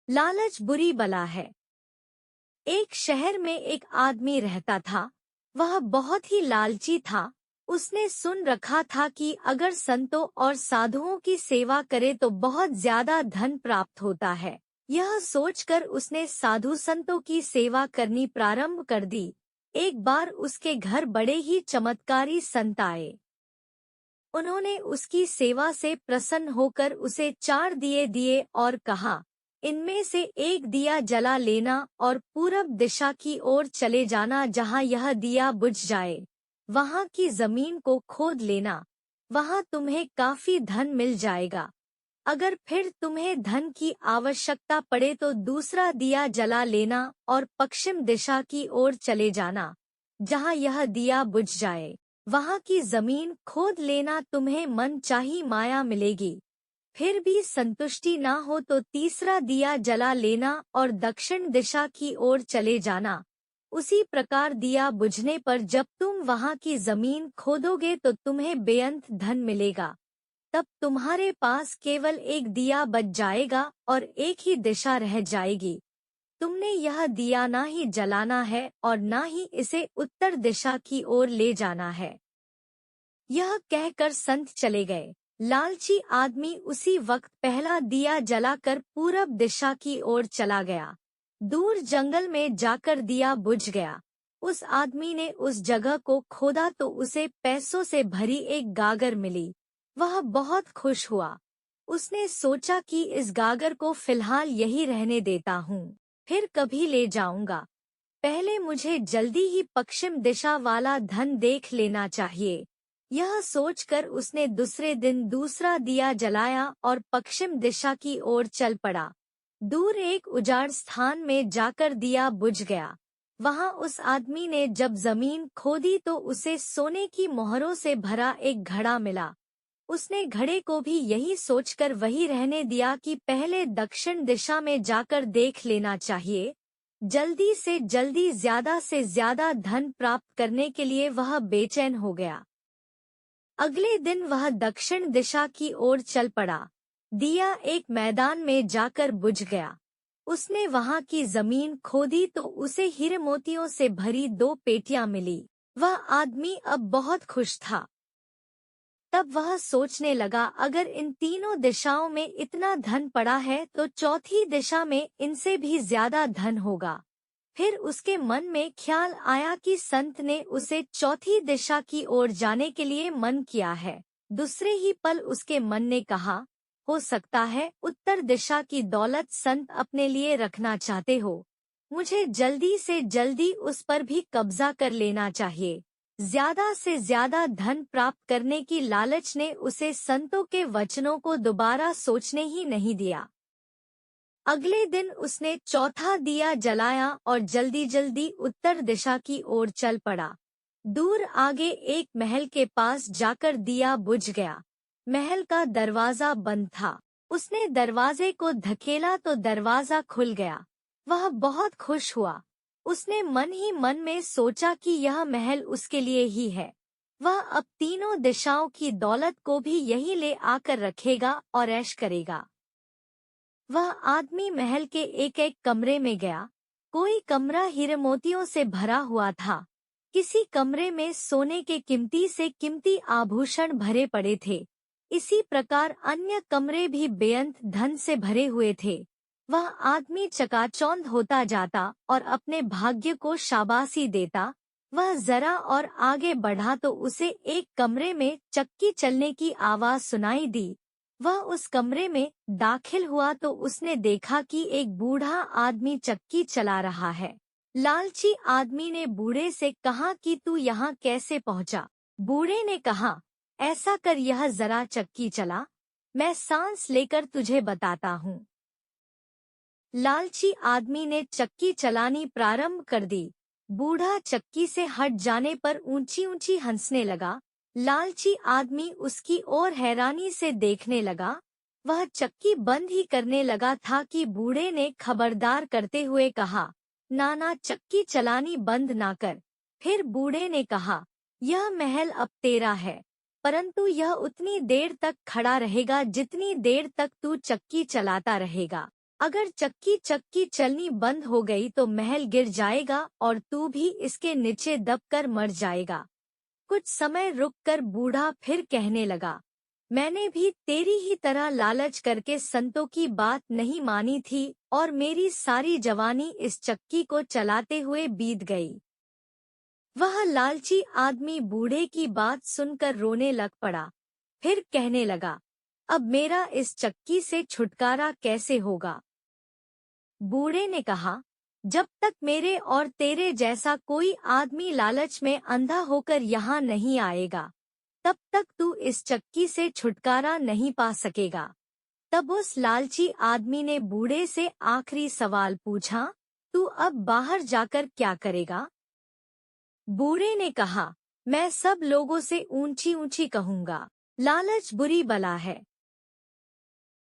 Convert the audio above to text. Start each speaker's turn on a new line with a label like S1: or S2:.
S1: लालच बुरी बला है। एक शहर में एक आदमी रहता था। वह बहुत ही लालची था। उसने सुन रखा था कि अगर संतों और साधुओं की सेवा करे तो बहुत ज्यादा धन प्राप्त होता है। यह सोचकर उसने साधु संतों की सेवा करनी प्रारंभ कर दी। एक बार उसके घर बड़े ही चमत्कारी संत आए। उन्होंने उसकी सेवा से प्रसन्न होकर उसे 4 दिए दिए और कहा, इनमें से एक दिया जला लेना और पूरब दिशा की ओर चले जाना। जहाँ यह दिया बुझ जाए वहाँ की जमीन को खोद लेना। वहाँ तुम्हें काफी धन मिल जाएगा। अगर फिर तुम्हें धन की आवश्यकता पड़े तो दूसरा दिया जला लेना और पश्चिम दिशा की ओर चले जाना। जहाँ यह दिया बुझ जाए वहाँ की जमीन खोद लेना। तुम्हें मन चाही माया मिलेगी। फिर भी संतुष्टि ना हो तो तीसरा दिया जला लेना और दक्षिण दिशा की ओर चले जाना। उसी प्रकार दिया बुझने पर जब तुम वहाँ की जमीन खोदोगे तो तुम्हें बेअंत धन मिलेगा। तब तुम्हारे पास केवल एक दिया बच जाएगा और एक ही दिशा रह जाएगी। तुमने यह दिया ना ही जलाना है और ना ही इसे उत्तर दिशा की ओर ले जाना है। यह कहकर संत चले गए। लालची आदमी उसी वक्त पहला दिया जलाकर पूरब दिशा की ओर चला गया। दूर जंगल में जाकर दिया बुझ गया। उस आदमी ने उस जगह को खोदा तो उसे पैसों से भरी एक गागर मिली। वह बहुत खुश हुआ। उसने सोचा कि इस गागर को फिलहाल यही रहने देता हूँ, फिर कभी ले जाऊंगा। पहले मुझे जल्दी ही पश्चिम दिशा वाला धन देख लेना चाहिए। यह सोचकर उसने दूसरे दिन दूसरा दिया जलाया और पश्चिम दिशा की ओर चल पड़ा। दूर एक उजाड़ स्थान में जाकर दिया बुझ गया। वहां उस आदमी ने जब जमीन खोदी तो उसे सोने की मोहरों से भरा एक घड़ा मिला। उसने घड़े को भी यही सोचकर वही रहने दिया कि पहले दक्षिण दिशा में जाकर देख लेना चाहिए। जल्दी से जल्दी ज्यादा से ज्यादा धन प्राप्त करने के लिए वह बेचैन हो गया। अगले दिन वह दक्षिण दिशा की ओर चल पड़ा। दिया एक मैदान में जाकर बुझ गया। उसने वहां की जमीन खोदी तो उसे हीरे मोतियों से भरी 2 पेटियां मिली। वह आदमी अब बहुत खुश था। तब वह सोचने लगा, अगर इन तीनों दिशाओं में इतना धन पड़ा है तो चौथी दिशा में इनसे भी ज्यादा धन होगा। फिर उसके मन में ख्याल आया कि संत ने उसे चौथी दिशा की ओर जाने के लिए मन किया है। दूसरे ही पल उसके मन ने कहा, हो सकता है उत्तर दिशा की दौलत संत अपने लिए रखना चाहते हो। मुझे जल्दी से जल्दी उस पर भी कब्जा कर लेना चाहिए। ज्यादा से ज्यादा धन प्राप्त करने की लालच ने उसे संतों के वचनों को दोबारा सोचने ही नहीं दिया। अगले दिन उसने चौथा दिया जलाया और जल्दी जल्दी उत्तर दिशा की ओर चल पड़ा। दूर आगे एक महल के पास जाकर दिया बुझ गया। महल का दरवाजा बंद था। उसने दरवाजे को धकेला तो दरवाजा खुल गया। वह बहुत खुश हुआ। उसने मन ही मन में सोचा कि यह महल उसके लिए ही है। वह अब तीनों दिशाओं की दौलत को भी यही ले आकर रखेगा और ऐश करेगा। वह आदमी महल के एक एक कमरे में गया। कोई कमरा हीरे मोतियों से भरा हुआ था। किसी कमरे में सोने के कीमती से कीमती आभूषण भरे पड़े थे। इसी प्रकार अन्य कमरे भी बेअंत धन से भरे हुए थे। वह आदमी चकाचौंध होता जाता और अपने भाग्य को शाबाशी देता। वह जरा और आगे बढ़ा तो उसे एक कमरे में चक्की चलने की आवाज सुनाई दी। वह उस कमरे में दाखिल हुआ तो उसने देखा कि एक बूढ़ा आदमी चक्की चला रहा है। लालची आदमी ने बूढ़े से कहा कि तू यहाँ कैसे पहुँचा? बूढ़े ने कहा, ऐसा कर यह जरा चक्की चला, मैं सांस लेकर तुझे बताता हूँ। लालची आदमी ने चक्की चलानी प्रारंभ कर दी। बूढ़ा चक्की से हट जाने पर ऊंची ऊंची हंसने लगा। लालची आदमी उसकी ओर हैरानी से देखने लगा। वह चक्की बंद ही करने लगा था कि बूढ़े ने खबरदार करते हुए कहा, नाना चक्की चलानी बंद ना कर। फिर बूढ़े ने कहा, यह महल अब तेरा है, परंतु यह उतनी देर तक खड़ा रहेगा जितनी देर तक तू चक्की चलाता रहेगा। अगर चक्की चक्की चलनी बंद हो गई तो महल गिर जाएगा और तू भी इसके नीचे दबकर मर जाएगा। कुछ समय रुककर बूढ़ा फिर कहने लगा, मैंने भी तेरी ही तरह लालच करके संतों की बात नहीं मानी थी और मेरी सारी जवानी इस चक्की को चलाते हुए बीत गई। वह लालची आदमी बूढ़े की बात सुनकर रोने लग पड़ा। फिर कहने लगा, अब मेरा इस चक्की से छुटकारा कैसे होगा? बूढ़े ने कहा, जब तक मेरे और तेरे जैसा कोई आदमी लालच में अंधा होकर यहाँ नहीं आएगा, तब तक तू इस चक्की से छुटकारा नहीं पा सकेगा। तब उस लालची आदमी ने बूढ़े से आखिरी सवाल पूछा, तू अब बाहर जाकर क्या करेगा? बूढ़े ने कहा, मैं सब लोगों से ऊंची ऊंची कहूंगा, लालच बुरी बला है।